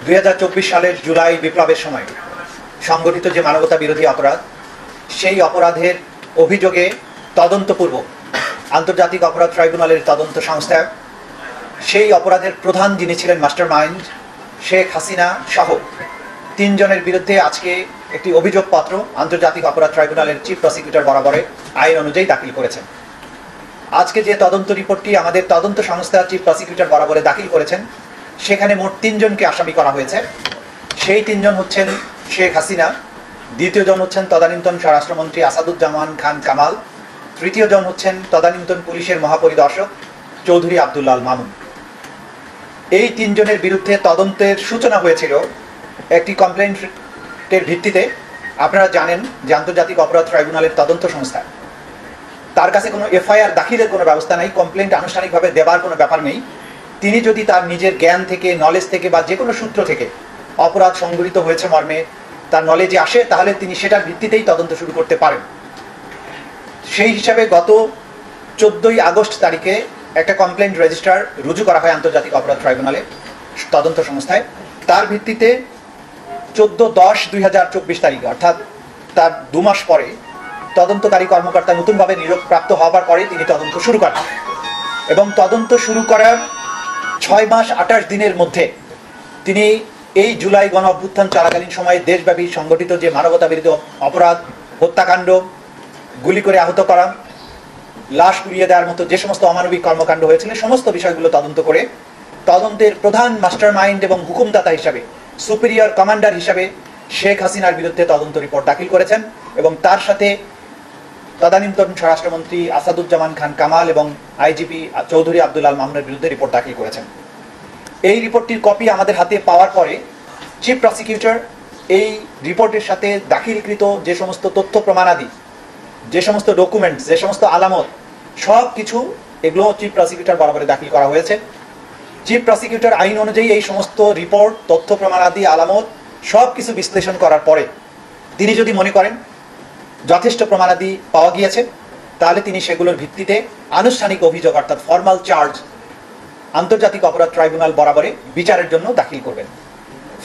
2024 সালের জুলাই বিপ্লবের সময় সংগঠিত যে মানবতা বিরোধী অপরাধ, সেই অপরাধের অভিযোগে তদন্তপূর্বক আন্তর্জাতিক অপরাধ ট্রাইব্যুনালের তদন্ত সংস্থা সেই অপরাধের প্রধান যিনি ছিলেন মাস্টার মাইন্ড শেখ হাসিনা সহ 3 জনের বিরুদ্ধে আজকে একটি অভিযোগপত্র আন্তর্জাতিক অপরাধ ট্রাইব্যুনালের চিফ প্রসিকিউটর বরাবরে আইন অনুযায়ী দাখিল করেছেন। আজকে যে তদন্ত রিপোর্টটি আমাদের তদন্ত সংস্থা চিফ প্রসিকিউটর বরাবরে দাখিল করেছেন, সেখানে মোট 3 জনকে আসামি করা হয়েছে। সেই 3 জন হচ্ছেন শেখ হাসিনা, দ্বিতীয় জন হচ্ছেন তদানীন্তন স্বরাষ্ট্রমন্ত্রী আসাদুজ্জামান খান কামাল, তৃতীয় জন হচ্ছেন তদানীন্তন পুলিশের মহাপরিদর্শক চৌধুরী আব্দুল আল মামুন। এই 3 জনের বিরুদ্ধে তদন্তের সূচনা হয়েছিল একটি কমপ্লেন্টের ভিত্তিতে। আপনারা জানেন যে আন্তর্জাতিক অপরাধ ট্রাইব্যুনালের তদন্ত সংস্থা, তার কাছে কোনো এফআইআর দাখিলের কোনো ব্যবস্থা নেই, কমপ্লেন্ট আনুষ্ঠানিকভাবে দেওয়ার কোনো ব্যাপার নেই। তিনি যদি তার নিজের জ্ঞান থেকে, নলেজ থেকে বা যে কোনো সূত্র থেকে অপরাধ সংঘটিত হয়েছে মর্মে তার নলেজে আসে, তাহলে তিনি সেটার ভিত্তিতেই তদন্ত শুরু করতে পারেন। সেই হিসাবে গত 14ই আগস্ট তারিখে একটা কমপ্লেন্ট রেজিস্টার রুজু করা হয় আন্তর্জাতিক অপরাধ ট্রাইব্যুনালে তদন্ত সংস্থায়। তার ভিত্তিতে 14/10/2024 তারিখে, অর্থাৎ তার 2 মাস পরে তদন্তকারী কর্মকর্তা নতুনভাবে নিয়োগপ্রাপ্ত হওয়ার পরে তিনি তদন্ত শুরু করেন এবং তদন্ত শুরু করার 6 মাস 28 দিনের মধ্যে তিনি এই জুলাই গণ অভ্যুত্থান চলাকালীন সময়ে দেশব্যাপী সংগঠিত যে মানবতা বিরোধী অপরাধ, হত্যাকাণ্ড, গুলি করে আহত করা, লাশ পুড়িয়ে দেওয়ার মতো যে সমস্ত অমানবিক কর্মকাণ্ড হয়েছিল সমস্ত বিষয়গুলো তদন্ত করে তদন্তের প্রধান মাস্টার মাইন্ড এবং হুকুমদাতা হিসাবে, সুপিরিয়র কমান্ডার হিসাবে শেখ হাসিনার বিরুদ্ধে তদন্ত রিপোর্ট দাখিল করেছেন এবং তার সাথে তদানীন্তন স্বরাষ্ট্রমন্ত্রী আসাদুজ্জামান খান কামাল এবং আইজিপি চৌধুরী আব্দুল আল মামুনের বিরুদ্ধে রিপোর্ট দাখিল করেছেন। এই রিপোর্টটির কপি আমাদের হাতে পাওয়ার পরে চিফ প্রসিকিউটর এই রিপোর্টের সাথে দাখিলকৃত যে সমস্ত তথ্য প্রমাণাদি, যে সমস্ত ডকুমেন্টস, যে সমস্ত আলামত, সব কিছু এগুলো চিফ প্রসিকিউটর বরাবরে দাখিল করা হয়েছে। চিফ প্রসিকিউটর আইন অনুযায়ী এই সমস্ত রিপোর্ট, তথ্য প্রমাণাদি, আলামত সব কিছু বিশ্লেষণ করার পরে তিনি যদি মনে করেন যথেষ্ট প্রমাণাদি পাওয়া গিয়েছে, তাহলে তিনি সেগুলোর ভিত্তিতে আনুষ্ঠানিক অভিযোগ অর্থাৎ ফর্মাল চার্জ আন্তর্জাতিক অপরাধ ট্রাইব্যুনাল বরাবরে বিচারের জন্য দাখিল করবেন।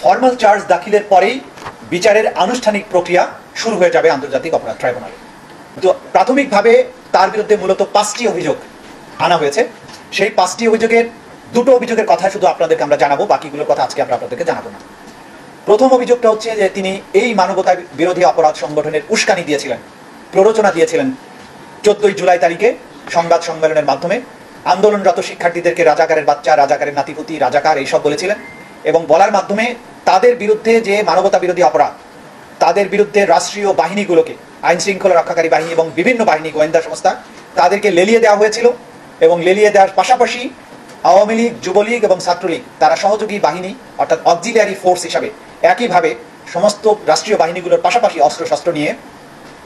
ফর্মাল চার্জ দাখিলের পরেই বিচারের আনুষ্ঠানিক প্রক্রিয়া শুরু হয়ে যাবে আন্তর্জাতিক অপরাধ ট্রাইব্যুনালে। তো প্রাথমিকভাবে তার বিরুদ্ধে মূলত 5টি অভিযোগ আনা হয়েছে। সেই 5টি অভিযোগের 2টো অভিযোগের কথা শুধু আপনাদেরকে আমরা জানাবো, বাকিগুলোর কথা আজকে আমরা আপনাদেরকে জানাবো না। প্রথম অভিযোগটা হচ্ছে যে তিনি এই মানবতা বিরোধী অপরাধ সংগঠনের উস্কানি দিয়েছিলেন, প্ররোচনা দিয়েছিলেন 14ই জুলাই তারিখে সংবাদ সম্মেলনের মাধ্যমে। আন্দোলনরত শিক্ষার্থীদেরকে রাজাকারের বাচ্চা, রাজাকারের নাতিপুতি, রাজাকার এইসব বলেছিলেন এবং বলার মাধ্যমে তাদের বিরুদ্ধে যে মানবতা বিরোধী অপরাধ, তাদের বিরুদ্ধে রাষ্ট্রীয় বাহিনীগুলোকে, আইন শৃঙ্খলা রক্ষাকারী বাহিনী এবং বিভিন্ন বাহিনী, গোয়েন্দা সংস্থা, তাদেরকে লেলিয়ে দেওয়া হয়েছিল এবং লেলিয়ে দেওয়ার পাশাপাশি আওয়ামী লীগ, যুবলীগ এবং ছাত্রলীগ তারা সহযোগী বাহিনী অর্থাৎ অক্সিলিয়ারি ফোর্স হিসাবে একইভাবে সমস্ত রাষ্ট্রীয় বাহিনীগুলোর পাশাপাশি অস্ত্রশস্ত্র নিয়ে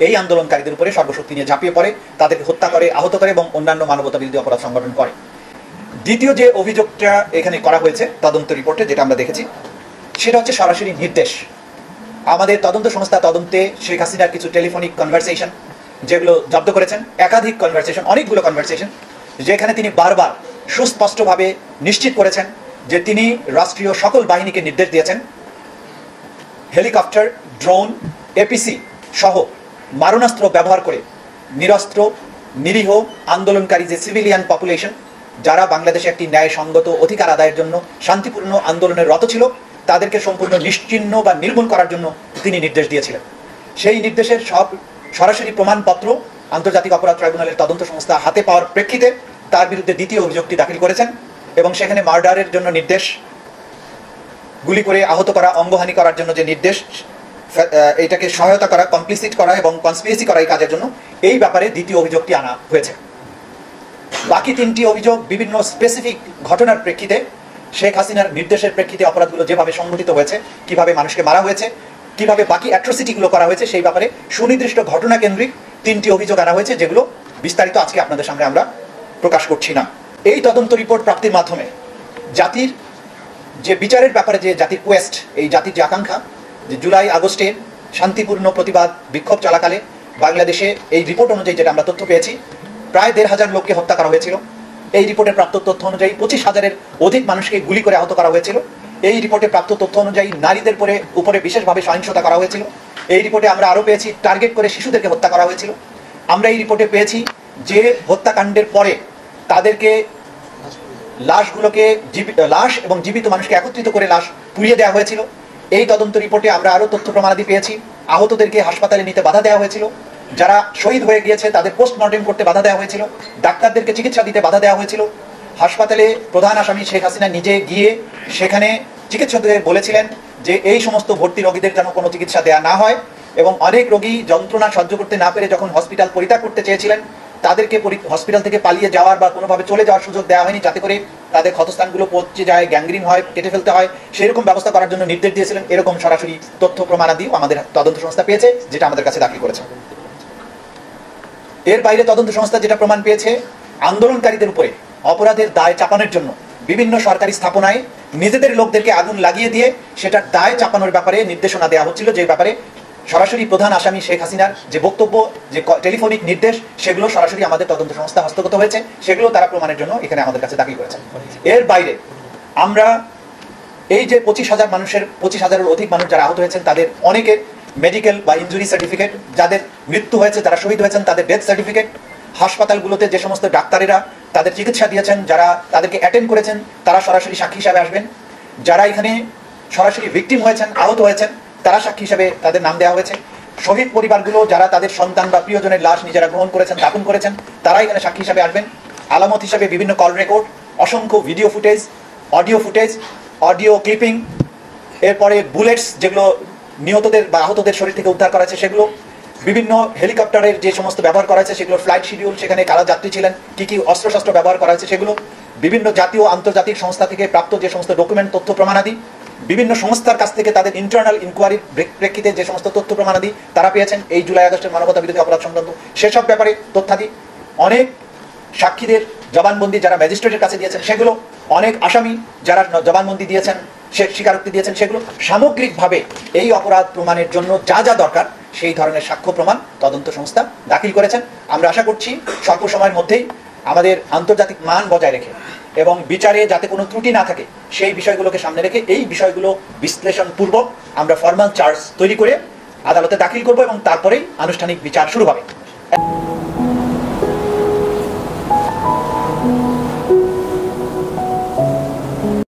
এই আন্দোলনকারীদের উপরে সর্বশক্তি নিয়ে ঝাঁপিয়ে পড়ে, তাদেরকে হত্যা করে, আহত করে এবং অন্যান্য মানবতা বিরোধী অপরাধ সংগঠন করে। দ্বিতীয় যে অভিযোগটা এখানে করা হয়েছে তদন্ত রিপোর্টে, যেটা আমরা দেখেছি, সেটা হচ্ছে সরাসরি নির্দেশ। আমাদের তদন্ত সংস্থা তদন্তে শেখ হাসিনার কিছু টেলিফোনিক কনভারসেশন যেগুলো জব্দ করেছেন, একাধিক কনভারসেশন, অনেকগুলো কনভারসেশন, যেখানে তিনি বারবার সুস্পষ্টভাবে নিশ্চিত করেছেন যে তিনি রাষ্ট্রীয় সকল বাহিনীকে নির্দেশ দিয়েছেন হেলিকপ্টার, ড্রোন, এপিসি সহ মারণাস্ত্র ব্যবহার করে নিরস্ত্র, নিরীহ আন্দোলনকারী যে সিভিলিয়ান পপুলেশন, যারা বাংলাদেশে একটি ন্যায়সঙ্গত অধিকার আদায়ের জন্য শান্তিপূর্ণ আন্দোলনের রত ছিল, তাদেরকে সম্পূর্ণ নিশ্চিহ্ন বা নির্মূল করার জন্য তিনি নির্দেশ দিয়েছিলেন। সেই নির্দেশের সব সরাসরি প্রমাণপত্র আন্তর্জাতিক অপরাধ ট্রাইব্যুনালের তদন্ত সংস্থা হাতে পাওয়ার প্রেক্ষিতে তার বিরুদ্ধে দ্বিতীয় অভিযোগটি দাখিল করেছেন এবং সেখানে মার্ডারের জন্য নির্দেশ, গুলি করে আহত করা, অঙ্গহানি করার জন্য যে নির্দেশ, এইটাকে সহায়তা করা, কমপ্লিসিট করা এবং কনস্পিরেসি করা এই কাজের জন্য, এই ব্যাপারে দ্বিতীয় অভিযোগটি আনা হয়েছে। বাকি 3টি অভিযোগ বিভিন্ন স্পেসিফিক ঘটনার প্রেক্ষিতে, শেখ হাসিনার নির্দেশের প্রেক্ষিতে অপরাধগুলো যেভাবে সংঘটিত হয়েছে, কিভাবে মানুষকে মারা হয়েছে, কিভাবে বাকি অ্যাট্রোসিটিগুলো করা হয়েছে, সেই ব্যাপারে সুনির্দিষ্ট ঘটনা কেন্দ্রিক 3টি অভিযোগ আনা হয়েছে, যেগুলো বিস্তারিত আজকে আপনাদের সামনে আমরা প্রকাশ করছি না। এই তদন্ত রিপোর্ট প্রাপ্তির মাধ্যমে জাতির যে বিচারের ব্যাপারে যে জাতির কোয়েস্ট, এই জাতির যে আকাঙ্ক্ষা, যে জুলাই আগস্টে শান্তিপূর্ণ প্রতিবাদ বিক্ষোভ চলাকালে বাংলাদেশে এই রিপোর্ট অনুযায়ী যেটা আমরা তথ্য পেয়েছি, প্রায় 1,500 লোককে হত্যা করা হয়েছিল। এই রিপোর্টের প্রাপ্ত তথ্য অনুযায়ী 25,000-এর অধিক মানুষকে গুলি করে আহত করা হয়েছিল এই রিপোর্টে প্রাপ্ত তথ্য অনুযায়ী নারীদের উপরে বিশেষভাবে সহিংসতা করা হয়েছিল। এই রিপোর্টে আমরা আরও পেয়েছি টার্গেট করে শিশুদেরকে হত্যা করা হয়েছিল। আমরা এই রিপোর্টে পেয়েছি যে হত্যাকাণ্ডের পরে তাদেরকে লাশ এবং জীবিত মানুষকে একত্রিত করে লাশ পুড়িয়ে দেওয়া হয়েছিল। এই তদন্ত রিপোর্টে আমরা আরও তথ্য প্রমাণাদি পেয়েছি। আহতদেরকে হাসপাতালে নিতে বাধা দেওয়া হয়েছিল, যারা শহীদ হয়ে গিয়েছে তাদের পোস্টমর্টেম করতে বাধা দেওয়া হয়েছিল, ডাক্তারদেরকে চিকিৎসা দিতে বাধা দেওয়া হয়েছিল। হাসপাতালে প্রধান আসামি শেখ হাসিনা নিজে গিয়ে সেখানে চিকিৎসকদের বলেছিলেন যে এই সমস্ত ভর্তি রোগীদের যেন কোনো চিকিৎসা দেওয়া না হয়, এবং অনেক রোগী যন্ত্রণা সহ্য করতে না পেরে যখন হসপিটাল পরিত্যাগ করতে চেয়েছিলেন তাদেরকে হসপিটাল থেকে পালিয়ে যাওয়ার বা কোনোভাবে চলে যাওয়ার সুযোগ দেওয়া হয়নি, যাতে করে তাদের ক্ষতস্থানগুলো পচে যায়, গ্যাংগ্রিন হয়, কেটে ফেলতে হয়, সেরকম ব্যবস্থা করার জন্য নির্দেশ দিয়েছিলেন। এরকম সরাসরি তথ্য প্রমাণাদিও আমাদের তদন্ত সংস্থা পেয়েছে, যেটা আমাদের কাছে দাখিল করেছে। এর বাইরে তদন্ত সংস্থা যেটা প্রমাণ পেয়েছে, আন্দোলনকারীদের উপরে অপরাধের দায় চাপানোর জন্য বিভিন্ন সরকারি স্থাপনায় নিজেদের লোকদেরকে আগুন লাগিয়ে দিয়ে সেটার দায় চাপানোর ব্যাপারে নির্দেশনা দেওয়া হচ্ছিল, যে ব্যাপারে সরাসরি প্রধান আসামি শেখ হাসিনার যে বক্তব্য, যে টেলিফোনিক নির্দেশ, সেগুলো সরাসরি আমাদের তদন্ত সংস্থা হস্তগত হয়েছে, সেগুলো তারা প্রমাণের জন্য এখানে আমাদের কাছে দাখিল করেছে। এর বাইরে আমরা এই যে 25,000-এর অধিক মানুষ যারা আহত হয়েছেন তাদের অনেকের মেডিকেল বা ইনজুরি সার্টিফিকেট, যাদের মৃত্যু হয়েছে, যারা শহীদ হয়েছেন তাদের ডেথ সার্টিফিকেট, হাসপাতালগুলোতে যে সমস্ত ডাক্তারেরা তাদের চিকিৎসা দিয়েছেন, যারা তাদেরকে অ্যাটেন্ড করেছেন, তারা সরাসরি সাক্ষী হিসাবে আসবেন। যারা এখানে সরাসরি ভিকটিম হয়েছেন, আহত হয়েছেন, তারা সাক্ষী হিসাবে তাদের নাম দেওয়া হয়েছে। শহীদ পরিবারগুলো যারা তাদের সন্তান বা প্রিয়জনের লাশ নিজেরা গ্রহণ করেছেন, দাফন করেছেন, তারা এখানে সাক্ষী হিসাবে আসবেন। আলামত হিসাবে বিভিন্ন কল রেকর্ড, অসংখ্য ভিডিও ফুটেজ, অডিও ক্লিপিং, এরপরে বুলেটস যেগুলো নিহতদের বা আহতদের শরীর থেকে উদ্ধার করা হয়েছে সেগুলো, বিভিন্ন হেলিকপ্টারের যে সমস্ত ব্যবহার করা হয়েছে সেগুলো, ফ্লাইট শিডিউল, সেখানে কারা যাত্রী ছিলেন, কি কি অস্ত্রশস্ত্র ব্যবহার করা হয়েছে সেগুলো, বিভিন্ন জাতীয় আন্তর্জাতিক সংস্থা থেকে প্রাপ্ত যে সমস্ত ডকুমেন্ট, তথ্য প্রমাণাদি, বিভিন্ন সংস্থার কাছ থেকে তাদের ইন্টারনাল ইনকোয়ারির প্রেক্ষিতে যে সমস্ত তথ্য প্রমাণাদি তারা পেয়েছেন এই জুলাই আগস্টের মানবতা বিরোধী অপরাধ সংক্রান্ত, সেসব ব্যাপারে তথ্যাদি, অনেক সাক্ষীদের জবানবন্দি যারা ম্যাজিস্ট্রেটের কাছে দিয়েছেন সেগুলো, অনেক আসামি যারা জবানবন্দি দিয়েছেন, স্বীকারোক্তি দিয়েছেন সেগুলো, সামগ্রিকভাবে এই অপরাধ প্রমাণের জন্য যা যা দরকার সেই ধরনের সাক্ষ্য প্রমাণ তদন্ত সংস্থা দাখিল করেছেন। আমরা আশা করছি স্বল্প সময়ের মধ্যেই আমাদের আন্তর্জাতিক মান বজায় রেখে এবং বিচারে যাতে কোনো ত্রুটি না থাকে সেই বিষয়গুলোকে সামনে রেখে এই বিষয়গুলো বিশ্লেষণপূর্বক আমরা ফর্মাল চার্জ তৈরি করে আদালতে দাখিল করব এবং তারপরেই আনুষ্ঠানিক বিচার শুরু হবে।